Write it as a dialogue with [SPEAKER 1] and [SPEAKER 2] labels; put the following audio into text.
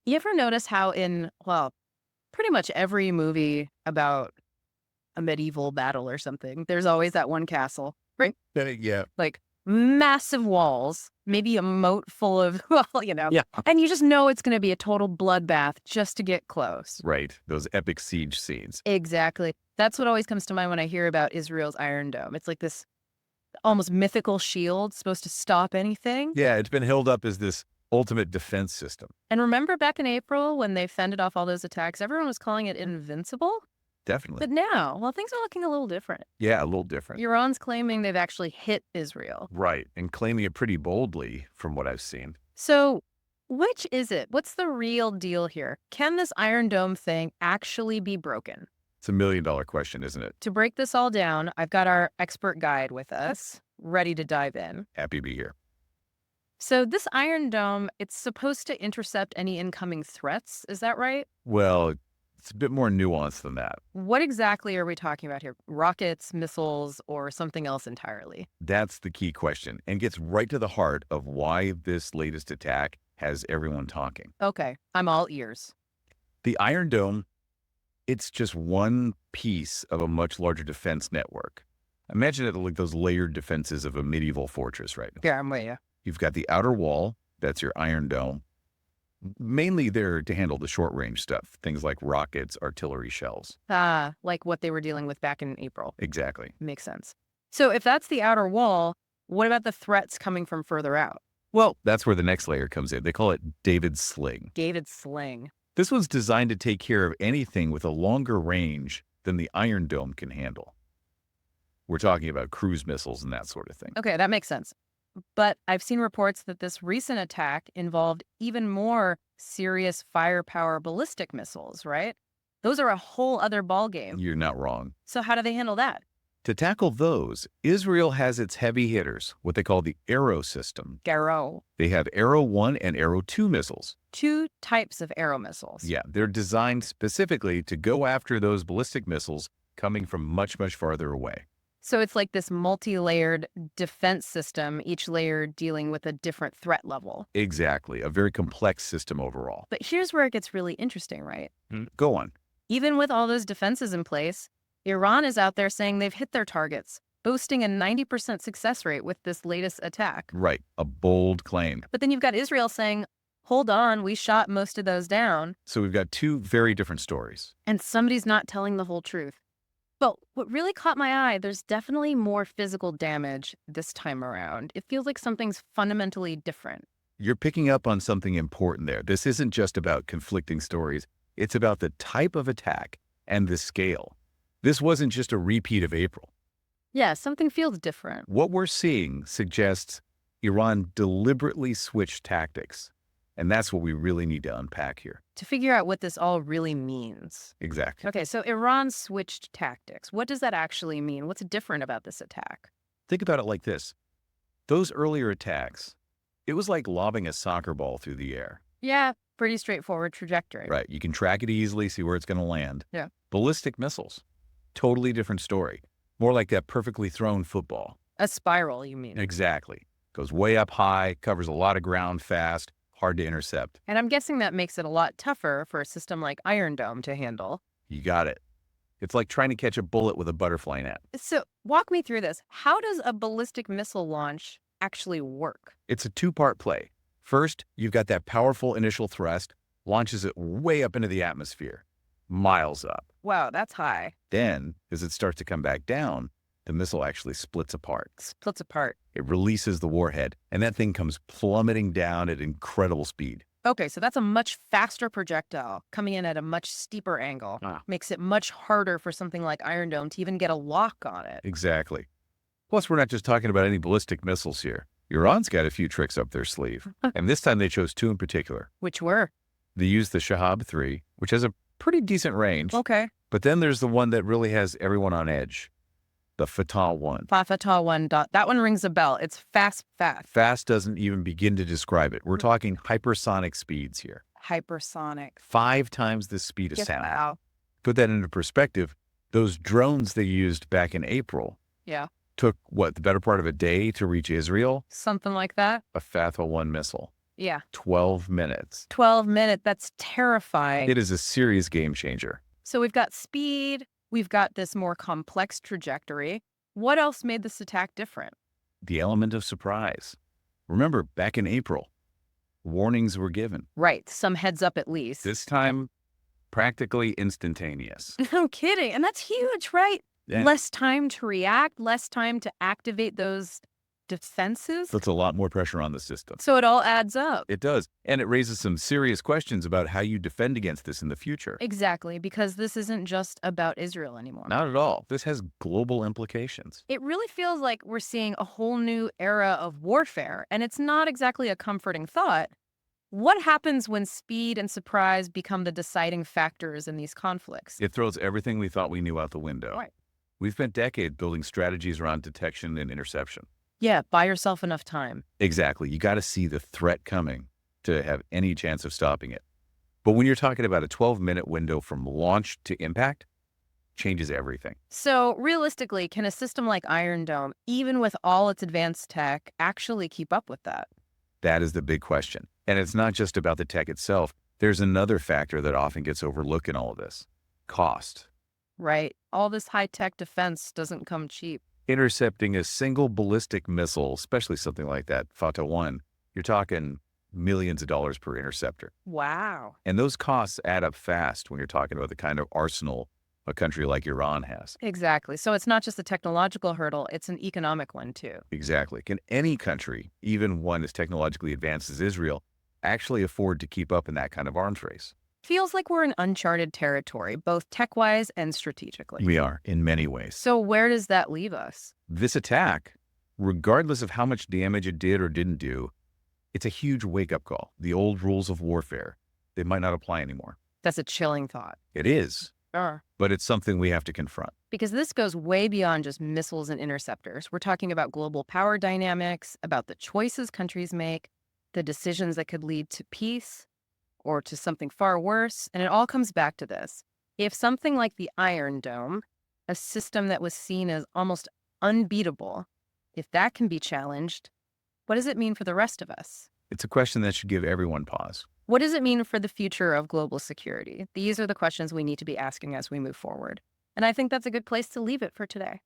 [SPEAKER 1] You ever notice how well, pretty much every movie about a medieval battle or something, there's always that one castle, right?
[SPEAKER 2] Yeah.
[SPEAKER 1] Like massive walls, maybe a moat full of, well,
[SPEAKER 2] Yeah.
[SPEAKER 1] and you just know it's going to be a total bloodbath just to get close.
[SPEAKER 2] Right. Those epic siege scenes.
[SPEAKER 1] Exactly. That's what always comes to mind when I hear about Israel's Iron Dome. It's like this almost mythical shield supposed to stop anything.
[SPEAKER 2] Yeah, it's been held up as this ultimate defense system.
[SPEAKER 1] And remember back in April when they fended off all those attacks, everyone was calling it invincible?
[SPEAKER 2] Definitely.
[SPEAKER 1] But now, well, things are looking a little different.
[SPEAKER 2] Yeah, a little different.
[SPEAKER 1] Iran's claiming they've actually hit Israel.
[SPEAKER 2] Right. And claiming it pretty boldly from what I've seen.
[SPEAKER 1] So, which is it? What's the real deal here? Can this Iron Dome thing actually be broken?
[SPEAKER 2] It's $1 million question, isn't it?
[SPEAKER 1] To break this all down, I've got our expert guide with us, ready to dive in.
[SPEAKER 2] Happy to be here.
[SPEAKER 1] So, this Iron Dome, it's supposed to intercept any incoming threats. Is that right?
[SPEAKER 2] Well, it's a bit more nuanced than that.
[SPEAKER 1] What exactly are we talking about here? Rockets, missiles, or something else entirely?
[SPEAKER 2] That's the key question and gets right to the heart of why this latest attack has everyone talking.
[SPEAKER 1] Okay, I'm all ears.
[SPEAKER 2] The Iron Dome, it's just one piece of a much larger defense network. Imagine it like those layered defenses of a medieval fortress, right?
[SPEAKER 1] Yeah, I'm with you.
[SPEAKER 2] You've got the outer wall, that's your Iron Dome, mainly there to handle the short range stuff, things like rockets, artillery shells.
[SPEAKER 1] Ah, like what they were dealing with back in April.
[SPEAKER 2] Exactly.
[SPEAKER 1] Makes sense. So if that's the outer wall, what about the threats coming from further out?
[SPEAKER 2] Well, that's where the next layer comes in. They call it David's Sling.
[SPEAKER 1] David's sling.
[SPEAKER 2] This was designed to take care of anything with a longer range than the Iron Dome can handle. We're talking about cruise missiles and that sort of thing.
[SPEAKER 1] Okay, that makes sense. But I've seen reports that this recent attack involved even more serious firepower ballistic missiles, right? Those are a whole other ballgame.
[SPEAKER 2] You're not wrong.
[SPEAKER 1] So how do they handle that?
[SPEAKER 2] To tackle those, Israel has its heavy hitters, what they call the Arrow system.
[SPEAKER 1] Arrow.
[SPEAKER 2] They have Arrow 1 and Arrow 2 missiles.
[SPEAKER 1] Two types of arrow missiles.
[SPEAKER 2] Yeah, they're designed specifically to go after those ballistic missiles coming from much, much farther away.
[SPEAKER 1] So it's like this multi-layered defense system, each layer dealing with a different threat level.
[SPEAKER 2] Exactly, a very complex system overall.
[SPEAKER 1] But here's where it gets really interesting, right?
[SPEAKER 2] Go on.
[SPEAKER 1] Even with all those defenses in place, Iran is out there saying they've hit their targets, boasting a 90% success rate with this latest attack.
[SPEAKER 2] Right, a bold claim.
[SPEAKER 1] But then you've got Israel saying, hold on, we shot most of those down,
[SPEAKER 2] So we've got two very different stories.
[SPEAKER 1] and somebody's not telling the whole truth. But what really caught my eye, there's definitely more physical damage this time around. It feels like something's fundamentally different.
[SPEAKER 2] You're picking up on something important there. This isn't just about conflicting stories. It's about the type of attack and the scale. This wasn't just a repeat of April.
[SPEAKER 1] Yeah, something feels different.
[SPEAKER 2] What we're seeing suggests Iran deliberately switched tactics. And that's what we really need to unpack here.
[SPEAKER 1] To figure out what this all really means.
[SPEAKER 2] Exactly.
[SPEAKER 1] Okay, so Iran switched tactics. What does that actually mean? What's different about this attack?
[SPEAKER 2] Think about it like this. Those earlier attacks, it was like lobbing a soccer ball through the air.
[SPEAKER 1] Yeah, pretty straightforward trajectory.
[SPEAKER 2] Right. You can track it easily, see where it's going to land.
[SPEAKER 1] Yeah.
[SPEAKER 2] Ballistic missiles, totally different story. More like that perfectly thrown football.
[SPEAKER 1] A spiral, you mean?
[SPEAKER 2] Exactly. Goes way up high, covers a lot of ground fast, hard to intercept.
[SPEAKER 1] And I'm guessing that makes it a lot tougher for a system like Iron Dome to handle.
[SPEAKER 2] You got it. It's like trying to catch a bullet with a butterfly net.
[SPEAKER 1] So walk me through this. How does a ballistic missile launch actually work?
[SPEAKER 2] It's a two-part play. First, you've got that powerful initial thrust, launches it way up into the atmosphere, miles up.
[SPEAKER 1] Wow, that's high.
[SPEAKER 2] Then, as it starts to come back down, the missile actually splits apart.
[SPEAKER 1] Splits apart.
[SPEAKER 2] It releases the warhead, and that thing comes plummeting down at incredible speed.
[SPEAKER 1] Okay, so that's a much faster projectile coming in at a much steeper angle. Makes it much harder for something like Iron Dome to even get a lock on it.
[SPEAKER 2] Exactly. Plus, we're not just talking about any ballistic missiles here. Iran's got a few tricks up their sleeve, and this time they chose two in particular.
[SPEAKER 1] Which were?
[SPEAKER 2] They used the Shahab 3, which has a pretty decent range.
[SPEAKER 1] Okay.
[SPEAKER 2] But then there's the one that really has everyone on edge, the Fatah 1.
[SPEAKER 1] Fatah 1. That one rings a bell. It's fast, fast.
[SPEAKER 2] Fast doesn't even begin to describe it. We're talking hypersonic speeds here.
[SPEAKER 1] Hypersonic.
[SPEAKER 2] 5 times the speed of
[SPEAKER 1] Get
[SPEAKER 2] sound.
[SPEAKER 1] out.
[SPEAKER 2] Put that into perspective. Those drones they used back in April
[SPEAKER 1] Yeah.
[SPEAKER 2] took, what, the better part of a day to reach Israel?
[SPEAKER 1] Something like that.
[SPEAKER 2] A Fatah 1 missile.
[SPEAKER 1] Yeah.
[SPEAKER 2] 12 minutes.
[SPEAKER 1] 12 minutes. That's terrifying.
[SPEAKER 2] It is a serious game changer.
[SPEAKER 1] So we've got speed, we've got this more complex trajectory. What else made this attack different?
[SPEAKER 2] The element of surprise. Remember, back in April, warnings were given.
[SPEAKER 1] Right, some heads up at least.
[SPEAKER 2] This time, practically instantaneous.
[SPEAKER 1] No kidding. And that's huge, right?
[SPEAKER 2] Yeah.
[SPEAKER 1] Less time to react, less time to activate those defenses.
[SPEAKER 2] Puts a lot more pressure on the system.
[SPEAKER 1] So it all adds up.
[SPEAKER 2] It does. And it raises some serious questions about how you defend against this in the future.
[SPEAKER 1] Exactly, because this isn't just about Israel anymore.
[SPEAKER 2] Not at all. This has global implications.
[SPEAKER 1] It really feels like we're seeing a whole new era of warfare, and it's not exactly a comforting thought. What happens when speed and surprise become the deciding factors in these conflicts?
[SPEAKER 2] It throws everything we thought we knew out the window.
[SPEAKER 1] Right.
[SPEAKER 2] We've spent decades building strategies around detection and interception.
[SPEAKER 1] Yeah, buy yourself enough time.
[SPEAKER 2] Exactly. You got to see the threat coming to have any chance of stopping it. But when you're talking about a 12-minute window from launch to impact, changes everything.
[SPEAKER 1] So, realistically, can a system like Iron Dome, even with all its advanced tech, actually keep up with that?
[SPEAKER 2] That is the big question. And it's not just about the tech itself. There's another factor that often gets overlooked in all of this: cost.
[SPEAKER 1] Right. All this high-tech defense doesn't come cheap.
[SPEAKER 2] Intercepting a single ballistic missile, especially something like that, Fatah 1, you're talking millions of dollars per interceptor.
[SPEAKER 1] Wow.
[SPEAKER 2] And those costs add up fast when you're talking about the kind of arsenal a country like Iran has.
[SPEAKER 1] Exactly. So it's not just a technological hurdle, it's an economic one too.
[SPEAKER 2] Exactly. Can any country, even one as technologically advanced as Israel, actually afford to keep up in that kind of arms race?
[SPEAKER 1] Feels like we're in uncharted territory, both tech-wise and strategically.
[SPEAKER 2] We are, in many ways.
[SPEAKER 1] So where does that leave us?
[SPEAKER 2] This attack, regardless of how much damage it did or didn't do, it's a huge wake-up call. The old rules of warfare, they might not apply anymore.
[SPEAKER 1] That's a chilling thought.
[SPEAKER 2] It is,
[SPEAKER 1] Sure.
[SPEAKER 2] but it's something we have to confront.
[SPEAKER 1] Because this goes way beyond just missiles and interceptors. We're talking about global power dynamics, about the choices countries make, the decisions that could lead to peace or to something far worse. And it all comes back to this. If something like the Iron Dome, a system that was seen as almost unbeatable, if that can be challenged, what does it mean for the rest of us?
[SPEAKER 2] It's a question that should give everyone pause.
[SPEAKER 1] What does it mean for the future of global security? These are the questions we need to be asking as we move forward. And I think that's a good place to leave it for today.